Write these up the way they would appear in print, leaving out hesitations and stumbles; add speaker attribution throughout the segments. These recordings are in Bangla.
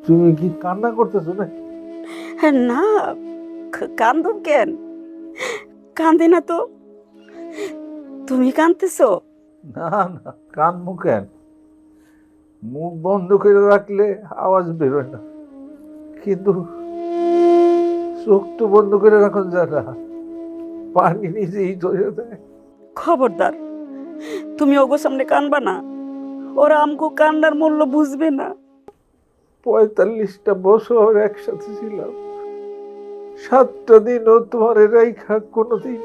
Speaker 1: তুমি কি কান্না করতেছো না?
Speaker 2: না, কান্দুম কেন? কান্দি না তো। তুমি কান্দতেছো?
Speaker 1: না না, কানমু কেন? মুখ বন্ধ করে রাখলে আওয়াজ বেরোয় না, কিন্তু চোখ তো বন্ধ করে রাখুন যায় না, পানি নিজেই ধরে দেয়।
Speaker 2: খবরদার, তুমি ওগো সামনে কানবা না। ওরা আমগো কান্নার মূল্য বুঝবে না।
Speaker 1: 45টা বছর একসাথে ছিলাম, 7টা দিনও তোমার রেখা কোনোদিন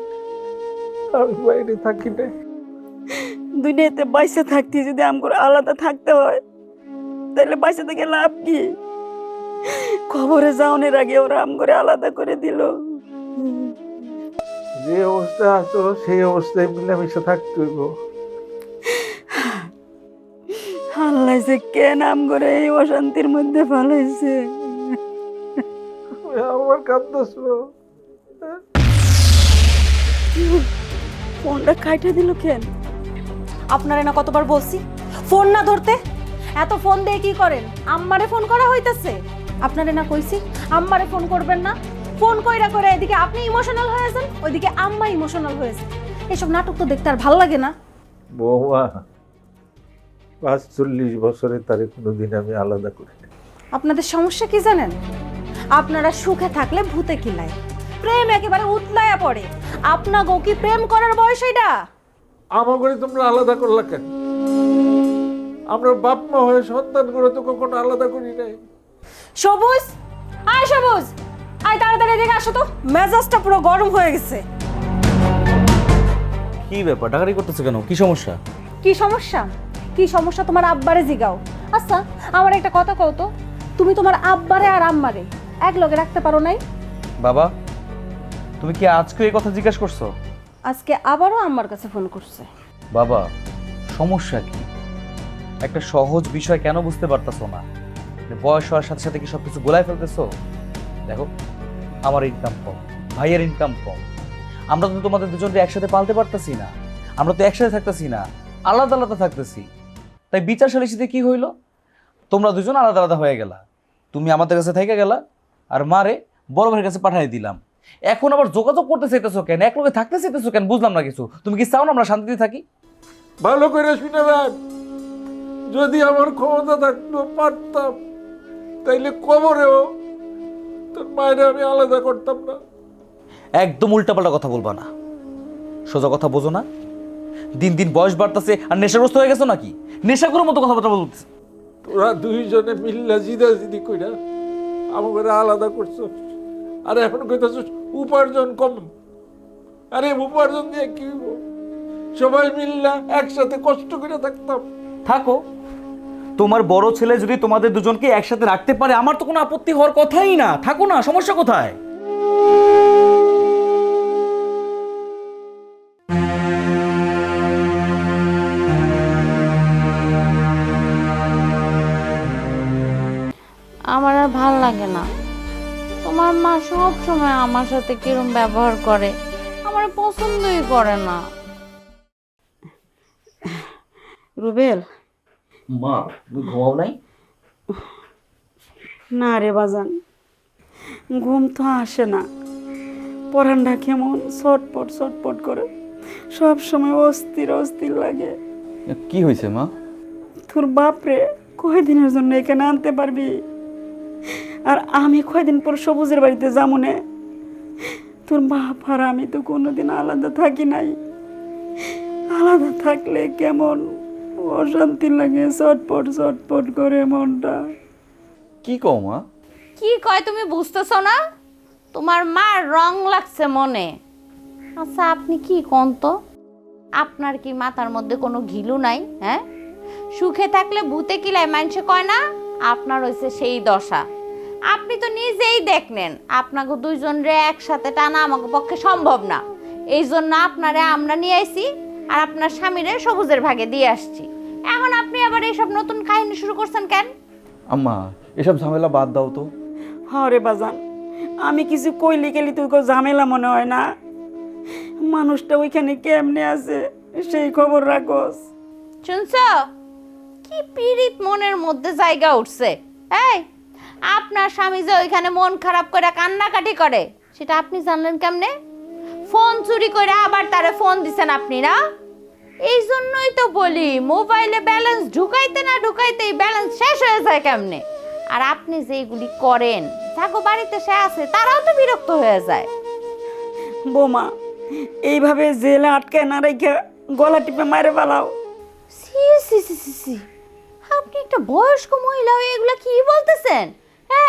Speaker 1: আমি বাইরে থাকি না।
Speaker 2: দুনিয়াতে বাইসে থাকতে যদি আমগো আলাদা থাকতে হয়, তাহলে বাইসে থেকে লাভ কি? খবরে যাওয়ার আগে ওরা আমগরে আলাদা করে দিল।
Speaker 1: যে অবস্থায় আছো সেই অবস্থায় মিলেমিশে থাকতে হইব।
Speaker 2: আল্লাহ যে কেন আমগরে এই অশান্তির মধ্যে ফেলাইছে।
Speaker 1: আমার কাঁদতেছ?
Speaker 2: ফোনটা কাইটা দিল কেন?
Speaker 3: আপনারে না কতবার বলছি ফোন না ধরতে। এত ফোন দিয়ে কি করেন? আম্মারে ফোন করা হইতাছে। আপনারে না কইছি আম্মারে ফোন করবেন না। ফোন কইরা করে এদিকে আপনি ইমোশনাল হয়েছেন, ওইদিকে আম্মা ইমোশনাল হয়েছে। এসব নাটক তো দেখতে আর ভালো লাগে না।
Speaker 1: বৌমা, 45 বছরে তারে কোনোদিন আমি আলাদা করি না।
Speaker 3: আপনাদের সমস্যা কি জানেন? আপনারা সুখে থাকলে ভূতে কিলায়, প্রেম একেবারে উতলায়া পড়ে। আপনাগো কি প্রেম করার বয়স এটা?
Speaker 1: আমাকে তোমরা আলাদা করলা কেন? আমরা বাপ মা হয়ে সন্তান করে তো কখনো আলাদা করি নাই।
Speaker 3: সবুজ, আয় সবুজ, আয় তাড়াতাড়ি এদিকে আসো তো, মেজাজটা পুরো গরম হয়ে গেছে।
Speaker 4: কি ব্যাপার, ডাকাডাকি করতেছে কেন? কি সমস্যা?
Speaker 3: কি সমস্যা? কি সমস্যা তোমার আব্বারে জিগাও। আচ্ছা, আমার একটা কথা কও তো, তুমি তোমার আব্বারে আর আম্মারে এক লগে রাখতে পারো নাই?
Speaker 4: বাবা, তুমি কি আজকে এই কথা জিজ্ঞাসা করছো?
Speaker 3: আজকে আবারও আম্মার কাছে ফোন করছে।
Speaker 4: বাবা, সমস্যা কি? একটা সহজ বিষয় কেন বুঝতে পারতেছো না? বয়স হওয়ার সাথে সাথে কি সবকিছু গোলায় ফেলতেছো? দেখো, আমার ইনকাম কম, ভাইয়ের ইনকাম কম, আমরা তো তোমাদের দুজনকে একসাথে পালতে পারতেছি না। আমরা তো একসাথে থাকতেছি না, আলাদা আলাদা থাকতেছি। তাই বিচার সালিসিতে কি হইলো? তোমরা দুজন আলাদা আলাদা হয়ে গেলা, তুমি আমাদের কাছে থেকে গেলা, আর মারে বড় ভাইয়ের কাছে পাঠিয়ে দিলাম। এখন আবার যোগাযোগ করতে চাইতেছো কেন? এক লগে থাকতে চাইতেছো কেন? বুঝলাম না কিছু। তুমি কি চাও না আমরা শান্তিতে থাকি?
Speaker 1: ভালো করে শুনে রাখ, যদি আমার ক্ষমতা থাকতো পারতাম, তাইলে কবরেও তোর মায়ের আমি আলাদা করতাম না।
Speaker 4: একদম উল্টাপাল্টা কথা বলবা না, সোজা কথা বোঝো না? দিন দিন বয়স বাড়তেছে আর নেশাগ্রস্ত হয়ে গেছো নাকি? নেশাগুলোর মতো কথাবার্তা বলতেছে।
Speaker 1: তোরা দুইজনে মিল্লা জিদাজিদি কইরা আমাকে আলাদা করছো, আর এখন কইতাছ উপার্জন কম। আরে উপার্জন দিয়ে কি হইব? সবাই মিল্লা একসাথে কষ্ট করে থাকতাম।
Speaker 4: থাকো, তোমার বড় ছেলে যদি তোমাদের দুজনকে একসাথে রাখতে পারে, আমার তো কোনো আপত্তি হওয়ার কথাই না। থাকো না, সমস্যা কোথায়?
Speaker 5: আমার আর ভাল লাগে না। তোমার মা সব সময় আমার সাথে কিরম ব্যবহার করে, আমার পছন্দই করে না।
Speaker 2: রুবেল,
Speaker 4: মা, তুমি ঘুমাও নাই?
Speaker 2: না রে বাজান, ঘুম তো আসে না। পরানটা কেমন ছটপট ছটপট করে, সব সময় অস্থির অস্থির লাগে।
Speaker 4: কি হয়েছে মা?
Speaker 2: তোর বাপরে কয়দিনের জন্য এখানে আনতে পারবি? আর আমি কয়দিন পর সবুজের বাড়িতে যাবো না। তোর বাপ আর আমি তো কোনোদিন আলাদা থাকি নাই। আলাদা থাকলে কেমন অশান্তি লাগে, ছটপট ছটপট করে মনটা।
Speaker 4: কি কও মা?
Speaker 5: কি কয় তুমি বুঝতেছো না? তোমার মার রং লাগছে মনে। আচ্ছা আপনি কি কোন তো? আপনার কি মাথার মধ্যে কোনো ঘিলু নাই? হ্যাঁ, সুখে থাকলে ভূতে কিলায় মানুষে কয় না? আপনার হয়েছে সেই দশা। আপনি তো নিজেই দেখলেন আপনাকে দুইজন রে একসাথে টানা আমাকে পক্ষে সম্ভব না। এই জন্য আপনারে আমরা নিয়ে আইছি, আর আপনার স্বামীরে সবুজের ভাগে দিয়ে আসছি। এখন আপনি আবার এইসব নতুন কাহিনী শুরু করছেন কেন?
Speaker 4: আম্মা, এসব ঝামেলা বাদ দাও তো।
Speaker 2: হরে বাজান, আমি কিছু কইলে গেলি তুই ঝামেলা মনে হয় না? মানুষটা ওইখানে কেমনে আছে সেই খবর রাখোস?
Speaker 5: শুনছ কি পীড়িত মনের মধ্যে জায়গা উঠছে? এই আপনার স্বামী যে ওইখানে মন খারাপ করে কান্নাকাটি করে সেটা আপনি জানলেন কেমনে? ফোন চুরি করে আবার তারে ফোন দিছেন আপনি, না? এই জন্যই তো বলি মোবাইলে ব্যালেন্স ঢুকাইতে না ঢুকাইতেই ব্যালেন্স শেষ হয়ে যায় কেমনে। আর আপনি যে এগুলি করেন, যাগো বাড়িতে সে আছে তারাও তো বিরক্ত হয়ে যায়।
Speaker 2: বৌমা, এইভাবে জেলে আটকায় না রেখে গলা টিপে মারে ফেলাও।
Speaker 5: সি সি সি সি সি, আপনি একটা বয়স্ক মহিলা হয়ে এগুলা কি বলতেছেন?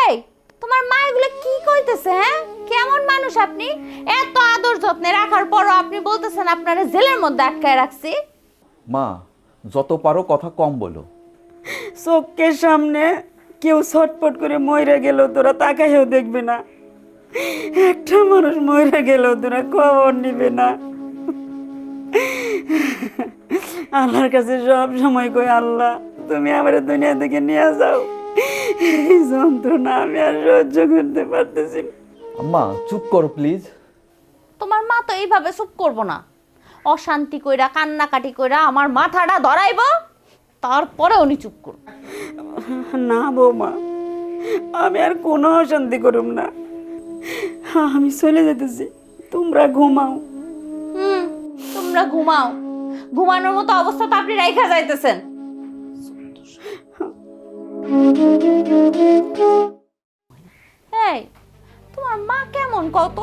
Speaker 5: এই, তোমার মা এগুলা কি কইতেছে? হ্যাঁ, কেমন মানুষ আপনি? এত আদর যত্নে রাখার পরও আপনি বলতেছেন আপনারা জেলের মধ্যে আটকায় রাখছি।
Speaker 6: মা, যত পারো কথা কম বলো।
Speaker 2: চোখের সামনে কেউ ছটপট করে মরে গেল তোরা তাকাইও দেখবে না, একটা মানুষ মরে গেল তোরা খবর নিবে না। আল্লাহর কাছে সব সময় কই, আল্লাহ তুমি আমার দুনিয়া থেকে নিয়ে যাও, এই যন্ত্রণা আমি আর সহ্য করতে পারতেছি না।
Speaker 6: আম্মা চুপ করো প্লিজ।
Speaker 5: তোমার মা তো এইভাবে চুপ করবো না, অশান্তি কইরা কান্নাকাটি কইরা আমার মাথাটা ধরাইব, তারপরে উনি চুপ করব।
Speaker 2: না বৌমা, আমি আর কোনো অশান্তি করুম না, আমি চলে যেতেছি, তোমরা ঘুমাও।
Speaker 5: তোমরা ঘুমাও, ঘুমানোর মতো অবস্থা তো আপনি রাইখা যাইতেছেন। এই, তোমার মা কেমন কত?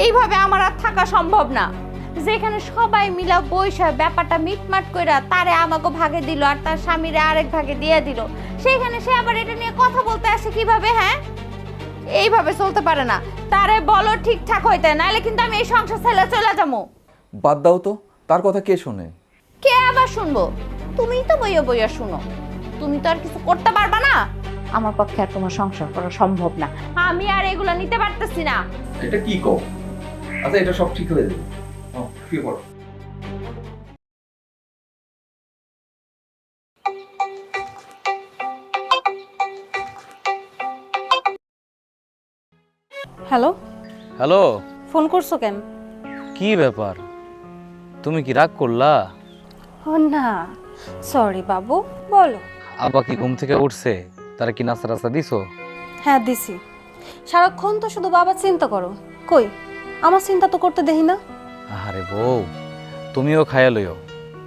Speaker 5: এইভাবে আমার আর থাকা সম্ভব না, যেখানে সবাই মিলা বইসা ব্যাপারটা মিটমাট কইরা তারে আমাকে ভাগে দিল আর তার স্বামীরে আরেক ভাগে দিয়ে দিল, সেইখানে সে আবার এটা নিয়ে কথা বলতে আসে কিভাবে? হ্যাঁ, এইভাবে চলতে পারে না। তারে বলো ঠিকঠাক হইতে, নাইলে কিন্তু আমি এই সংসার ছেড়ে চলে যাবো।
Speaker 6: বাদ দাও তো, তার কথা কে শোনে?
Speaker 5: কে আবার শুনবো? তুমিই তো বইয়া বইয়া শুনো, তুমি তো আর কিছু করতে পারবা না। আমার পক্ষে আর তোমার সংসার করা সম্ভব না, আমি আর এগুলো নিতে পারতেছি না।
Speaker 6: এটা কি কও? আচ্ছা, এটা সব ঠিক হয়ে যাবে। কি করো?
Speaker 3: হ্যালো,
Speaker 4: হ্যালো,
Speaker 3: ফোন করছো কেন?
Speaker 4: কি ব্যাপার? তুমি কি রাগ করলা?
Speaker 3: ও না, সরি বাবু, বলো।
Speaker 4: আব্বা কি ঘুম থেকে উঠছে? তারা কি নাস্তা রাস্তা দিছো?
Speaker 3: হ্যাঁ দিছি। সারাক্ষণ তো শুধু বাবা চিন্তা করো, কই আমার চিন্তা তো করতে দেখি না।
Speaker 4: আরে বউ, তুমিও খাইয়া লইও।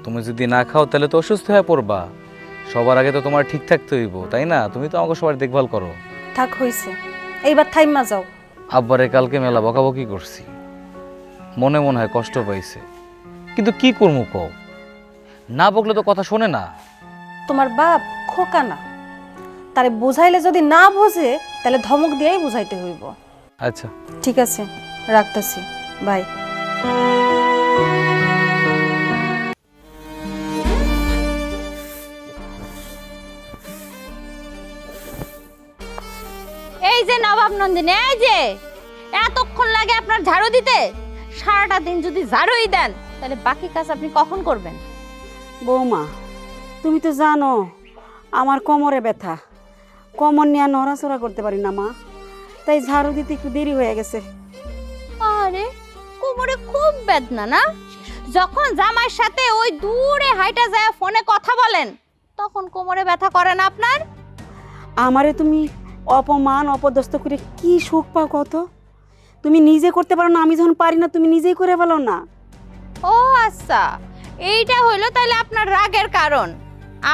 Speaker 4: তুমি যদি না খাও তাহলে তো অসুস্থ হয়ে পড়বা। সবার আগে তো তোমার ঠিক থাকতে হইব, তাই না? তুমি তো আমাকে সবার দেখভাল করো।
Speaker 3: থাক হইছে, এইবার থাইমা যাও।
Speaker 4: আব্বারে কালকে মেলা বকাবকি করছি, মনে মনে হয় কষ্ট পাইছে, কিন্তু কি করবো কও? না বকলে তো কথা শোনে না।
Speaker 3: তোমার বাপ খোকা না, তারে বুঝাইলে যদি না বোঝে তাহলে ধমক দিয়েই বুঝাইতে হইব।
Speaker 4: আচ্ছা
Speaker 3: ঠিক আছে, রাখতেছি, বাই।
Speaker 5: এই যে নবাব নন্দিনী, এই যে এতক্ষণ লাগে আপনার ঝাড়ু দিতে? সারাটা দিন যদি ঝাড়ুই দেন তাহলে বাকি কাজ আপনি কখন করবেন?
Speaker 2: বৌমা, তুমি তো জানো আমার কোমরে ব্যথা, কোমর নিয়ে নড়াচড়া করতে পারি না মা, তাই ঝাড়ু দিতে একটু দেরি হয়ে গেছে।
Speaker 5: আরে, কোমরে খুব বেদনা না? যখন জামাইয়ের সাথে ওই দূরে হাইটা যায় ফোনে কথা বলেন তখন কোমরে ব্যথা করে না আপনার?
Speaker 2: আমারে তুমি অপমান অপদস্থ করে কি সুখ পাও কত? তুমি নিজে করতে পারো না, আমি যখন পারি না তুমি নিজেই করে ফেলো না।
Speaker 5: ও আচ্ছা, এইটা হইলো তাহলে আপনার রাগের কারণ।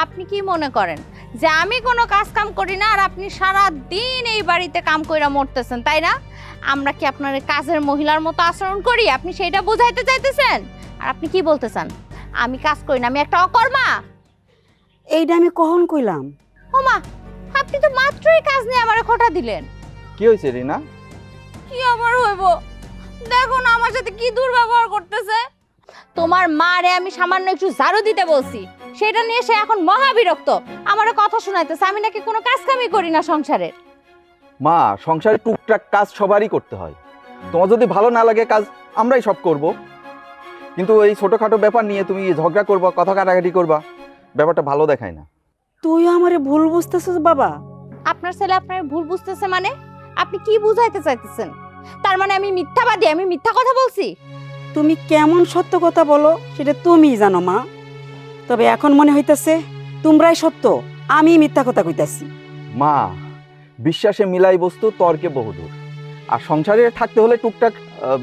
Speaker 5: আপনি কি মনে করেন যে আমি কোনো কাজ কাম করি না আর আপনি সারা দিন এই বাড়িতে কাম কইরা মরতেছেন, তাই না? আমরা কি আপনার কাজের মহিলার মতো আচরণ করি? আপনি সেইটা বুঝাইতে চাইতেছেন? আর আপনি কি বলতে চান আমি কাজ করি না, আমি একটা অকর্মা?
Speaker 2: এইটা আমি কখন কইলাম?
Speaker 5: ওমা, আপনি তো মাত্রই কাজ নিয়ে আমারে খোঁটা দিলেন।
Speaker 6: কি হয়েছে রিনা?
Speaker 5: কি আমার হইব? দেখো না আমার সাথে কি দুর্ব্যবহার করতেছে। তোমার মারে আমি সামান্য একটু ঝাড়ু দিতে বলছি, সেটা নিয়ে সে এখন মহা বিরক্ত, আমারে কথা শোনাইতেছে আমি নাকি কোনো কাজ কামই করি না সংসারের।
Speaker 6: মা, সংসারে টুকটাক কাজ সবারই করতে হয়। তোমার যদি ভালো না লাগে কাজ আমরাই সব করব, কিন্তু এই ছোটখাটো ব্যাপার নিয়ে তুমি ঝগড়া করবা, কথা কাটাকাটি করবা, ব্যাপারটা ভালো দেখায় না।
Speaker 2: তুই আমারে ভুল বুঝতেছিস বাবা?
Speaker 5: আপনার ছেলে আপনার ভুল বুঝতেছে মানে? আপনি কি বুঝাইতে চাইতেছেন? তার মানে আমি মিথ্যাবাদী, আমি মিথ্যা কথা বলছি?
Speaker 2: তুমি কেমন সত্য কথা বলো সেটা তুমিই জানো মা, তবে এখন মনে হইতেছে তোমরাই সত্য, আমি মিথ্যা কথা কইতাছি।
Speaker 6: মা, বিশ্বাসে মিলাই বস্তু তর্কে বহুদূর। আর সংসারে থাকতে হলে টুকটাক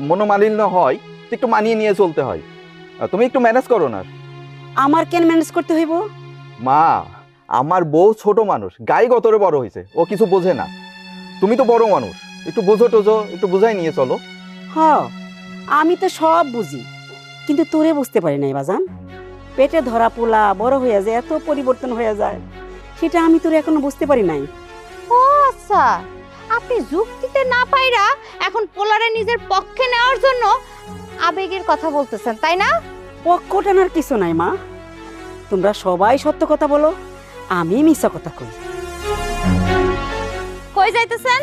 Speaker 6: মনোমালিন্য হয়, তো একটু মানিয়ে নিয়ে চলতে হয়। তুমি একটু ম্যানেজ করো না।
Speaker 2: আমার কেন ম্যানেজ করতে হইব?
Speaker 6: মা, আমার বউ ছোট মানুষ, গাই গতরে বড় হয়েছে, ও কিছু বোঝে না। তুমি তো বড় মানুষ, একটু বোঝো টোঝো, একটু বোঝাই নিয়ে চলো।
Speaker 2: হ, আমি তো সব বুঝি, কিন্তু তোরে বুঝতে পারি নাই বাজান। পেটে ধরা পোলা বড় হয়ে যায়, এত পরিবর্তন হয়ে যায়, সেটা আমি তোরে এখনো বুঝতে পারি নাই।
Speaker 5: ও আচ্ছা, আপনি যুক্তিতে না পাইরা এখন পোলারে নিজের পক্ষে নেওয়ার জন্য আবেগের কথা বলতেছেন, তাই না?
Speaker 2: পক্ষ টানার কিছু নাই মা, তোমরা সবাই সত্য কথা বলো, আমি মিথ্যা কথা কই।
Speaker 5: কই যাইতেছেন?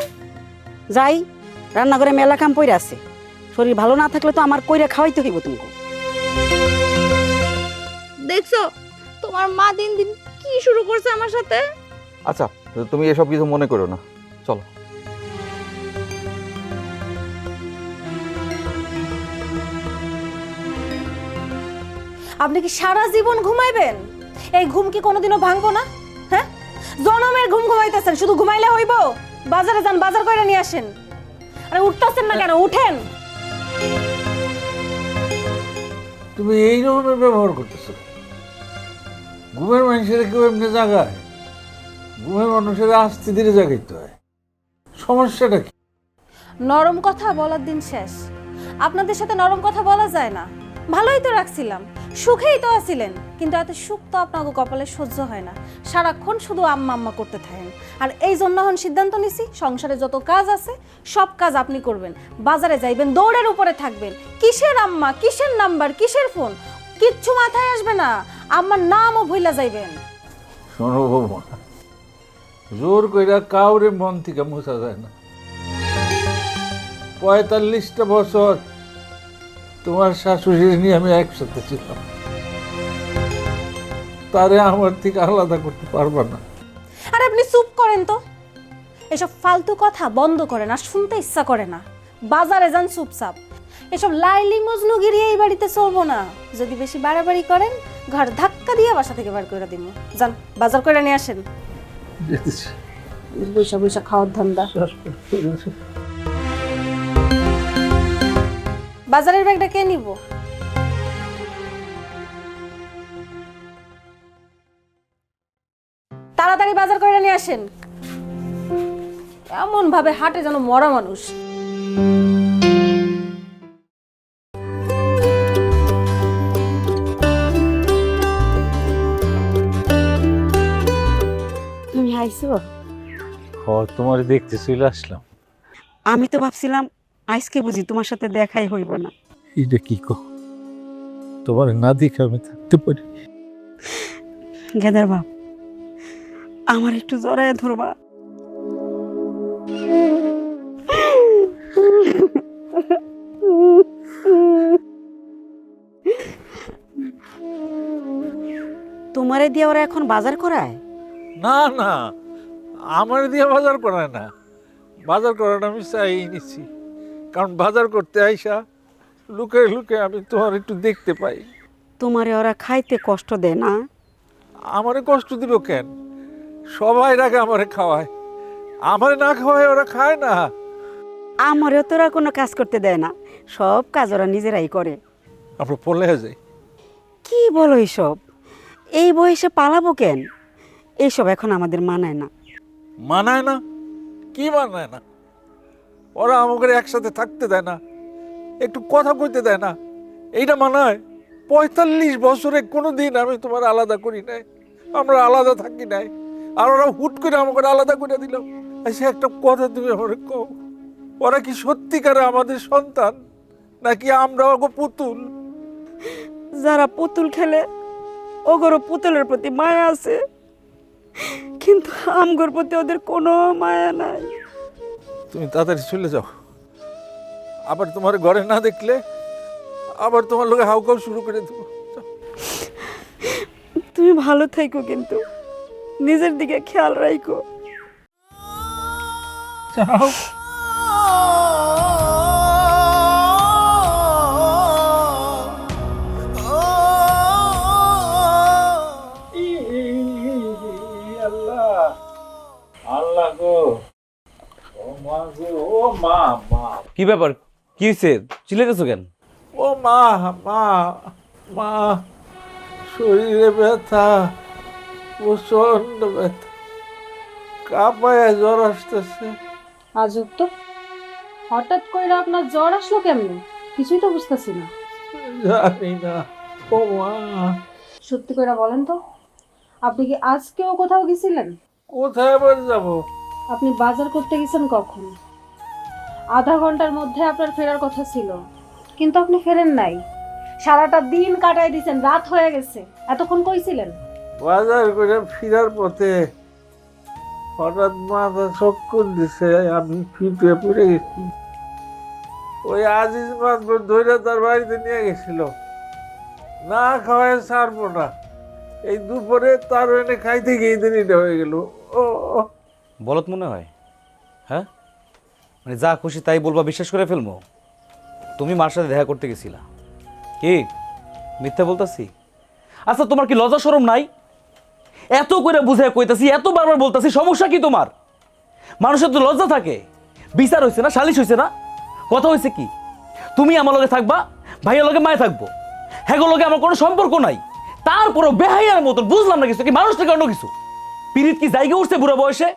Speaker 2: যাই, রান্নাঘরে মেলা কাম পইরা আছে, শরীর ভালো না থাকলে তো আমার কইরা খাওয়াইতে হইব তোমাকে।
Speaker 5: দেখছো তোমার মা দিন দিন কি শুরু করছে আমার সাথে।
Speaker 6: আচ্ছা, তুমি এসব কিছু মনে করো না, চলো।
Speaker 3: আপনি কি সারা জীবন ঘুমাইবেন? এই ঘুম কি কোনোদিনও ভাঙবো না? হ্যাঁ, জনমের ঘুম ঘুমাইতেছেন, শুধু ঘুমাইলে হইব? বাজারে যান, বাজার করে নিয়ে আসেন। আরে উঠতেছেন না কেন? উঠেন।
Speaker 1: তুমি এই রকমের ব্যবহার করতেছো। ঘুমের মানুষের কেউ এমনি জাগায়? ঘুমের মানুষের আস্তে ধীরে জাগাইতে হয়। সমস্যাটা কি?
Speaker 3: নরম কথা বলার দিন শেষ। আপনাদের সাথে নরম কথা বলা যায় না। ভালোই তো রাখছিলাম, সুখেই তো আছিলেন, কিন্তু এত সুখ তো আপনাকে কপালে সহ্য হয় না। সারাক্ষণ শুধু আম্মা আম্মা করতে থাকেন। আর এই জন্য এখন সিদ্ধান্ত নিছি, সংসারে যত কাজ আছে সব কাজ আপনি করবেন। বাজারে যাইবেন, দৌড়ের উপরে থাকবেন। কিসের আম্মা, কিসের নাম্বার, কিসের ফোন, কিচ্ছু মাথায় আসবে না। আম্মার নামও ভুইলা যাইবেন।
Speaker 1: শোনো বৌমা, জোর কইরা কাউরে মন থেকে মোছা যায় না। 45টা বছর তোমার শাশুড়ি নিয়ে আমি একসাথে ছিলাম, তারে আমার থেকে আলাদা করতে পারবা না।
Speaker 3: আর আপনি চুপ করেন তো, এসব ফালতু কথা বন্ধ করেন, আর শুনতে ইচ্ছা করে না। বাজারে যান চুপচাপ। এসব লাইলি মজনুগিরি এই বাড়িতে চলবো না। যদি বেশি বাড়াবাড়ি করেন, ঘর ধাক্কা দিয়ে বাসা থেকে বার করে দিব। যান, বাজার করে নিয়ে আসেন।
Speaker 1: যেতেছি।
Speaker 3: বৈশা বৈশা খাওয়ার ধান্দা। বাজারের ব্যাগটা কে নিব? তাড়াতাড়ি বাজার করে নিয়ে আসেন। এমন ভাবে হাটে যেন মরা মানুষ।
Speaker 2: তুমি আইছো?
Speaker 1: তোমার দেখতে চলে আসলাম।
Speaker 2: আমি তো ভাবছিলাম আজকে বুঝি তোমার সাথে দেখাই হইব না।
Speaker 1: এটা কি কো? তোমার না দেখে আমি থাকতে পারি?
Speaker 2: গেদার বাপ, আমার একটু জড়ায় ধরবা। তোমারে দিয়ে ওরা এখন বাজার করায়?
Speaker 1: না না, আমার দিয়ে বাজার করায় না। বাজার করাটা আমি চাই নিচ্ছি, কারণ বাজার করতে আইসা লুকে লুকে আমি তোমার একটু দেখতে পাই।
Speaker 2: তোমারে ওরা খাইতে কষ্ট দেয় না?
Speaker 1: আমারে কষ্ট দিব কেন? সবাই রাগে আমারে খাওয়ায়, আমারে না খাওয়ায় ওরা খায় না।
Speaker 2: আমারও তোরা কোনো কাজ করতে দেয় না, সব কাজ ওরা নিজেরাই করে।
Speaker 1: আমরা পলে যাই।
Speaker 2: কি বলো এইসব? এই বয়সে পালাবো কেন? এইসব এখন আমাদের মানায় না।
Speaker 1: মানায় না? কি মানায় না? ওরা আমাকে একসাথে থাকতে দেয় না, একটু কথা কইতে দেয় না, এইটা মানায়? 45 বছরে কোনো দিন আমি তোমার আলাদা করি নাই, আমরা আলাদা থাকি নাই, আর ওরা হুট করে আমাকে আলাদা করে দিল। সে একটা কথা তুমি আমার কও, ওরা কি সত্যিকারে আমাদের সন্তান, নাকি আমরা ওকে পুতুল?
Speaker 2: যারা পুতুল খেলে ওগরও পুতুলের প্রতি মায়া আছে, কিন্তু আমগোর প্রতি ওদের কোনো মায়া নাই।
Speaker 1: তুমি তাড়াতাড়ি চলে যাও, আবার তোমার ঘরে না দেখলে আবার তোমার লোকে হাউকাউ শুরু করে দেবো।
Speaker 2: তুমি ভালো থাইকো, কিন্তু নিজের দিকে খেয়াল রাখো।
Speaker 1: যাও। ও মা গো, ও মা, মা,
Speaker 4: কি ব্যাপার, কি হয়েছে, চিল্লাইতেছো কেন?
Speaker 1: ও মা, মা, মা, শরীরে ব্যথা, প্রচন্ড ব্যথা, কাঁপায় জ্বর আসতেছে।
Speaker 3: আজব তো, হঠাৎ করে আপনার জ্বর আসলো কেমনে? কিছুই তো বুঝতেছি না।
Speaker 1: জানি না। ও মা,
Speaker 3: সত্যি করে বলেন তো, আপনি কি আজকেও কোথাও গেছিলেন?
Speaker 1: কোথায় আবার যাবো?
Speaker 3: আপনি বাজার করতে গেছেন কখন? আধা ঘন্টার মধ্যে আপনার ফেরার কথা ছিল, কিন্তু আপনি ফেরেন নাই। সারাটা দিন কাটাই দিয়েছেন, রাত হয়ে গেছে। এতক্ষণ কই ছিলেন?
Speaker 1: বাজার করে ফিরার পথে হঠাৎ মাথা চক্কর দিছে, আমি ফিটে পড়ে গেছি। ওই আজিজ মাত্র ধরে তার বাড়িতে নিয়ে গেছিল, না খাওয়ায় ছাড়বো না। এই দুপুরে তার এনে খাইতে গিয়ে দেরিটা হয়ে গেল। ও ও,
Speaker 4: বলত মনে হয়, হ্যাঁ? মানে যা খুশি তাই বলবা, বিশ্বাস করে ফেলবো? তুমি মার সাথে দেখা করতে গেছিলা, কি মিথ্যা বলতাছি? আচ্ছা তোমার কি লজ্জা শরম নাই? এত করে বুঝে কইতাছি, এত বারবার বলতাছি, সমস্যা কি তোমার? মানুষের তো লজ্জা থাকে। বিচার হয়েছে না, সালিশ হয়েছে না, কথা হয়েছে কি? তুমি আমার লগে থাকবা, ভাইয়ের লগে মায়ে থাকবো, হ্যাঁ লগে আমার কোনো সম্পর্ক নাই, তারপরও বেহাইয়ার মতন বুঝলাম না কিছু, কি মানুষ থেকে অন্য কিছু? পিরিত কি জায়গা উঠছে বুড়া বয়সে?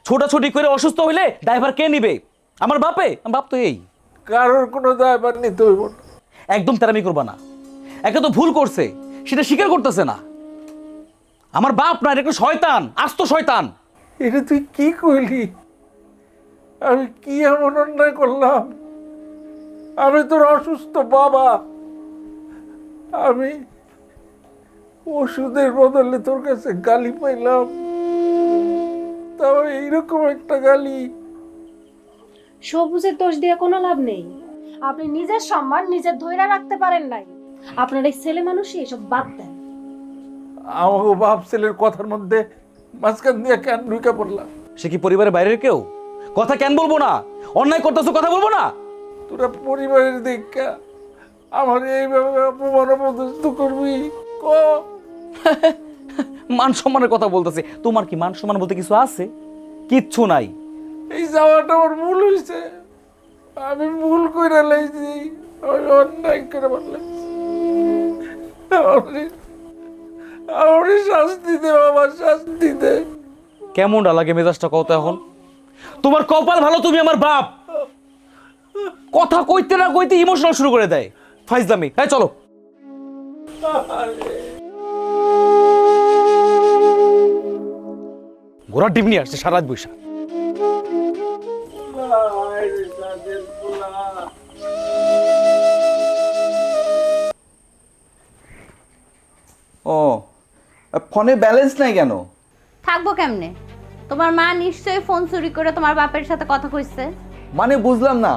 Speaker 4: ছোটাছুটি করে অসুস্থ হইলে ড্রাইভার কে নিবে? আমার বাপে? আমার বাপ তো এই।
Speaker 1: কারোর কোনো দায়ভার নিতে হইব না।
Speaker 4: একদম তেরামি করবা না। একে তো ভুল করছে, সেটা স্বীকার করতেছে না। আমার বাপ না, এটা একটা শয়তান, আস্ত শয়তান।
Speaker 1: এটা তুই কি কইলি? আমি কি এমন অন্যায় করলাম? আমি তোর অসুস্থ বাবা, আমি ওষুধের বদলে তোর কাছে গালি পাইলাম, তাও এইরকম একটা গালি।
Speaker 3: সবুজের দোষ দিয়ে কোনো লাভ নেই। আপনি নিজের সম্মান নিজের ধৈর্য রাখতে পারেন নাই। আপনার এই ছেলে মানুষই এসব বাদ দেন।
Speaker 1: আমাকে বাপ ছেলের কথার মধ্যে মাঝখান দিয়ে কেন ঢুকে পড়লাম?
Speaker 4: সে কি পরিবারের বাইরের কেউ? কথা কেন বলবো না? অন্যায় করতেছো, কথা বলবো না?
Speaker 1: তোরা পরিবারের দিকটা আমার এইভাবে অপমান অপদস্থ করবি? ক
Speaker 4: মান সম্মানের কথা বলতেছে, তোমার কি মান সম্মান বলতে কিছু আছে? কিচ্ছু নাই।
Speaker 1: এই যাওয়াটা আমার ভুল হয়েছে, আমি ভুল করে লাইছি, আমি অন্যায় করে বললাম। আমার শাস্তি দে বাবা, শাস্তি দে।
Speaker 4: কেমনটা লাগে মেজাজটা কত এখন? তোমার কপাল ভালো, তুমি আমার বাপ। কথা কইতে না কইতে ইমোশনাল শুরু করে দেয়, ফাইজলামি। হ্যাঁ চলো। ঘোড়ার ডিম নিয়ে আসছে সারা রাত বৈশা।
Speaker 6: ও, ফোনে ব্যালেন্স নাই কেন?
Speaker 5: থাকবো কেমনে? তোমার মা নিশ্চয়ই ফোন চুরি করে তোমার বাপের সাথে কথা কইছে।
Speaker 6: মানে বুঝলাম না,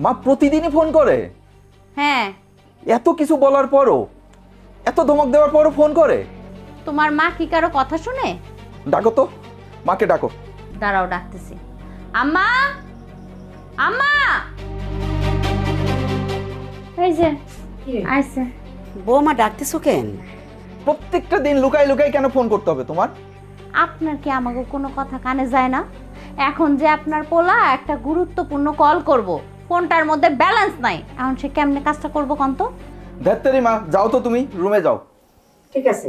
Speaker 6: মা প্রতিদিনই ফোন করে?
Speaker 5: হ্যাঁ,
Speaker 6: এত কিছু বলার পরও, এত ধমক দেওয়ার পরও ফোন করে?
Speaker 5: তোমার মা কি কারো কথা শুনে?
Speaker 6: ডাকো তো, মাকে ডাকো।
Speaker 5: দাঁড়াও, ডাকতেছি। আম্মা, আম্মা, এই যে আইছে।
Speaker 2: বৌমা ডাকতেছো কেন?
Speaker 6: প্রত্যেকটা দিন লুকাই লুকাই কেন ফোন করতে হবে তোমার?
Speaker 5: আপনার কি আমাকে কোনো কথা কানে যায় না? এখন যে আপনার পোলা একটা গুরুত্বপূর্ণ কল করব, ফোনটার মধ্যে ব্যালেন্স নাই, এখন সে কেমনে কাজটা করবো কোন তো?
Speaker 6: ধ্যাত্তেরি মা, যাও তো তুমি রুমে যাও।
Speaker 2: ঠিক আছে,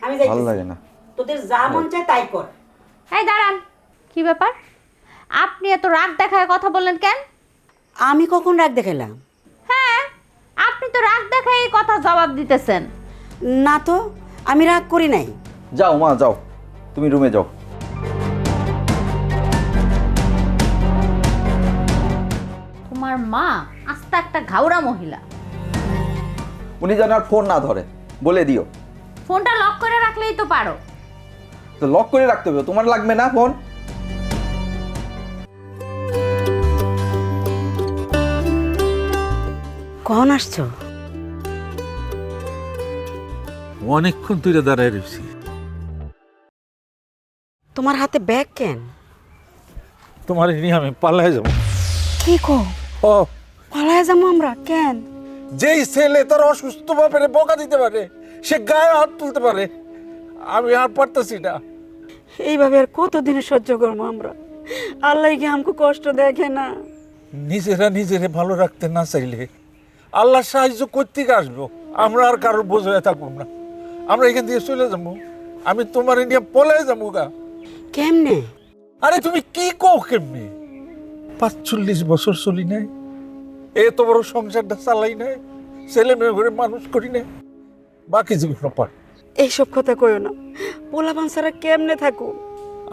Speaker 2: আমি
Speaker 6: ভালো লাগে না।
Speaker 2: তোদের যা মন চায় তাই কর।
Speaker 5: এই দাঁড়ান, কি ব্যাপার? আপনি এত রাগ দেখায় কথা বললেন কেন?
Speaker 2: আমি কখন রাগ দেখালাম?
Speaker 5: হ্যাঁ, আপনি তো রাগ দেখায় এই কথা জবাব দিতেছেন।
Speaker 2: না তো, আমি রাগ করি নাই।
Speaker 6: যাও মা, যাও তুমি রুমে যাও।
Speaker 5: তোমার মা আস্তে একটা ঘাউরা মহিলা।
Speaker 6: উনি যেন আর ফোন না ধরে বলে দিও।
Speaker 5: ফোনটা লক করে রাখলেই তো পারো।
Speaker 6: তো লক করে রাখতে হবে, তোমার লাগবে না ফোন?
Speaker 2: কখন আসছো?
Speaker 1: অনেকক্ষণ তুই দাঁড়ায় রয়েছি।
Speaker 2: তোমার হাতে ব্যাগ কেন?
Speaker 1: তোমার নিয়ে আমি পালায় যাবো।
Speaker 2: কি কো?
Speaker 1: ও,
Speaker 2: পালায় যাবো আমরা কেন?
Speaker 1: যেই ছেলে তার অসুস্থ বাপেরে বকা দিতে পারে, সে গায়ে হাত তুলতে পারে, আমি আর পারতেছি না।
Speaker 2: এইভাবে আর কতদিন সহ্য করবো আমরা? আল্লাহ কি আমাকে কষ্ট দেখে না?
Speaker 1: নিজেরা নিজেরে ভালো রাখতে না চাইলে আল্লাহ সাহায্য করতে আসবো। আমরা আর কারোর বোঝ হয়ে থাকবো না। আমরা এখান থেকে চলে যাবো। আমি তোমার নিয়ে পলে যাবো গা।
Speaker 2: কেমনে?
Speaker 1: আরে তুমি কি কও কেমনি? ৪৫ বছর চলি নাই, এত বড় সংসারটা চালাই নাই, ছেলে মেয়ে ঘরে মানুষ করি নাই, বাকি জীবন পার।
Speaker 2: এইসব কথা কইও না। পোলা বাঞ্চারা কেমনে থাকো?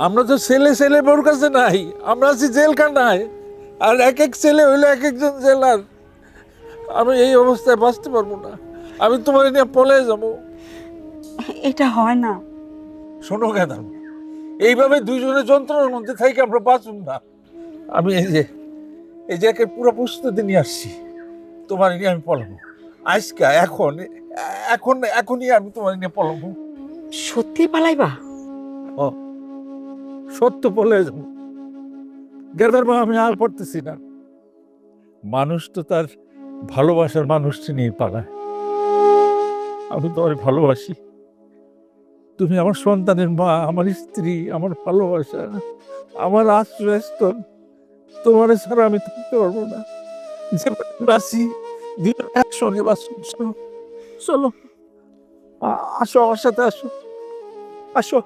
Speaker 1: আমরা তো ছেলে ছেলে বউর কাছে নাই, আমরা আছি জেলখানায়। আর এক এক ছেলে হইলে এক একজন জেলার। আমি এই অবস্থায় বাঁচতে পারবো না। আমি তোমার নিয়ে পলে যাবো।
Speaker 2: এটা হয় না।
Speaker 1: শোনো কেন, এইভাবে দুইজনের যন্ত্রণার মধ্যে থেকে আমরা বাঁচুন না। আমি এই যে একে পুরো প্রস্তুতি নিয়ে আসছি, তোমার নিয়ে আমি পলাবো আজকে, এখনই আমি তোমার নিয়ে পলাবো।
Speaker 2: সত্যি পালাইবা?
Speaker 1: ও সত্য পলে যাবো। গেদার মা, আমি আর পড়তেছি না। মানুষ তো তার ভালোবাসার মানুষটি নিয়ে পালায়। আমি তোমার ভালোবাসি। তুমি আমার সন্তানের মা, আমার স্ত্রী, আমার ভালোবাসা, আমার আশ্রয়স্থল। তোমার ছাড়া আমি থাকতে পারবো না। যে বাসি একসঙ্গে বাসুন। চলো আসো, আমার সাথে আসো, আসো।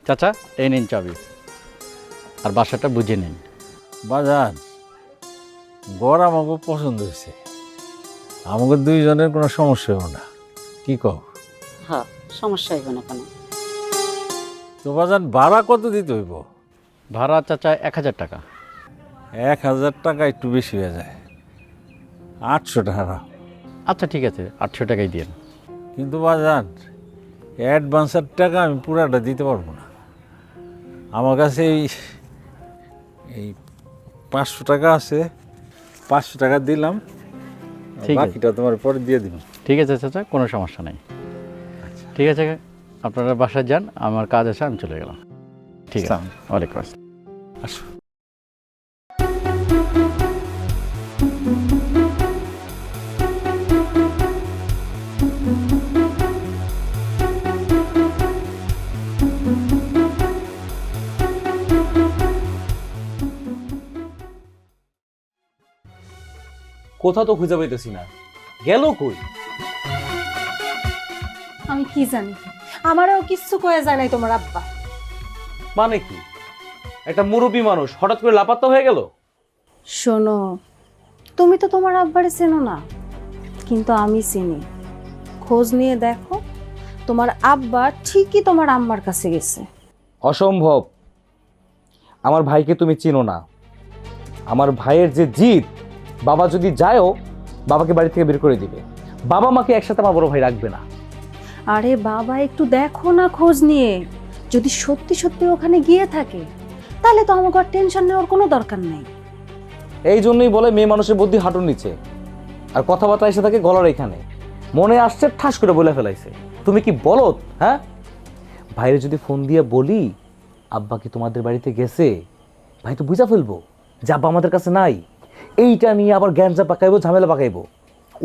Speaker 7: চাচা, এই নিন চাবি, আর বাসাটা বুঝে নিন।
Speaker 1: বাজান, গড় আমাকে পছন্দ হয়েছে। আমাকে দুইজনের কোনো সমস্যা হবে না, কি কও?
Speaker 2: হ্যাঁ, সমস্যা হইব না কেন?
Speaker 1: তো বাজান, ভাড়া কত দিতে হইব?
Speaker 7: ভাড়া চাচা 1000 টাকা।
Speaker 1: 1000 টাকা একটু বেশি হয়ে যায়। 800 টাকা নাও।
Speaker 7: আচ্ছা ঠিক আছে, 800 টাকাই দিন।
Speaker 1: কিন্তু বাজান, অ্যাডভান্সের টাকা আমি পুরাটা দিতে পারবো না। আমার কাছে এই 500 টাকা আছে। 500 টাকা দিলাম,
Speaker 7: ঠিক আছে।
Speaker 1: বাকিটা তোমার পরে দিয়ে দিলাম।
Speaker 7: ঠিক আছে চাচা, কোনো সমস্যা নেই। ঠিক আছে, আপনারা বাসায় যান, আমার কাজ আছে, আমি চলে গেলাম। ঠিক আছে,
Speaker 1: আসসালাম।
Speaker 7: ওয়ালাইকুম আসসালাম।
Speaker 1: আসো।
Speaker 4: কোথাও তো খুঁজে পাইতেছি না, গেল কই?
Speaker 3: আমি কি জানি, আমারও কিচ্ছু কয়ে যায় নাই তোমার আব্বা।
Speaker 4: মানে কি? একটা মুরব্বী মানুষ হঠাৎ করে লাপাত্তা হয়ে গেল?
Speaker 3: শোনো, তুমি তো তোমার আব্বারে চেনো না, কিন্তু আমি চিনি। খোঁজ নিয়ে দেখো, তোমার আব্বা ঠিকই তোমার আম্মার কাছে গেছে।
Speaker 4: অসম্ভব। আমার ভাইকে তুমি চিনো না। আমার ভাইয়ের যে জিদ, বাবা যদি যায়ও বাবাকে বাড়ি থেকে বের করে দিবে। বাবা মাকে একসাথে আমার বড় ভাই রাখবে না।
Speaker 3: আরে বাবা, একটু দেখো না খোঁজ নিয়ে। যদি সত্যি সত্যি ওখানে গিয়ে থাকে, তাহলে তো আমাকে আর টেনশন নেওয়ার কোনো দরকার নেই।
Speaker 4: এই জন্যই বলে মেয়ে মানুষের বুদ্ধি হাঁটুর নিচে, আর কথাবার্তা এসে থাকে গলার এখানে। মনে আসছে ঠাস করে বলে ফেলাইছে। তুমি কি বলো? হ্যাঁ, ভাইরে যদি ফোন দিয়ে বলি আব্বা কি তোমাদের বাড়িতে গেছে, ভাই তো বুঝা ফেলবো যে আব্বা আমাদের কাছে নাই। এইটা নিয়ে আবার গ্যাঞ্জা পাকাইবো, ঝামেলা পাকাইবো,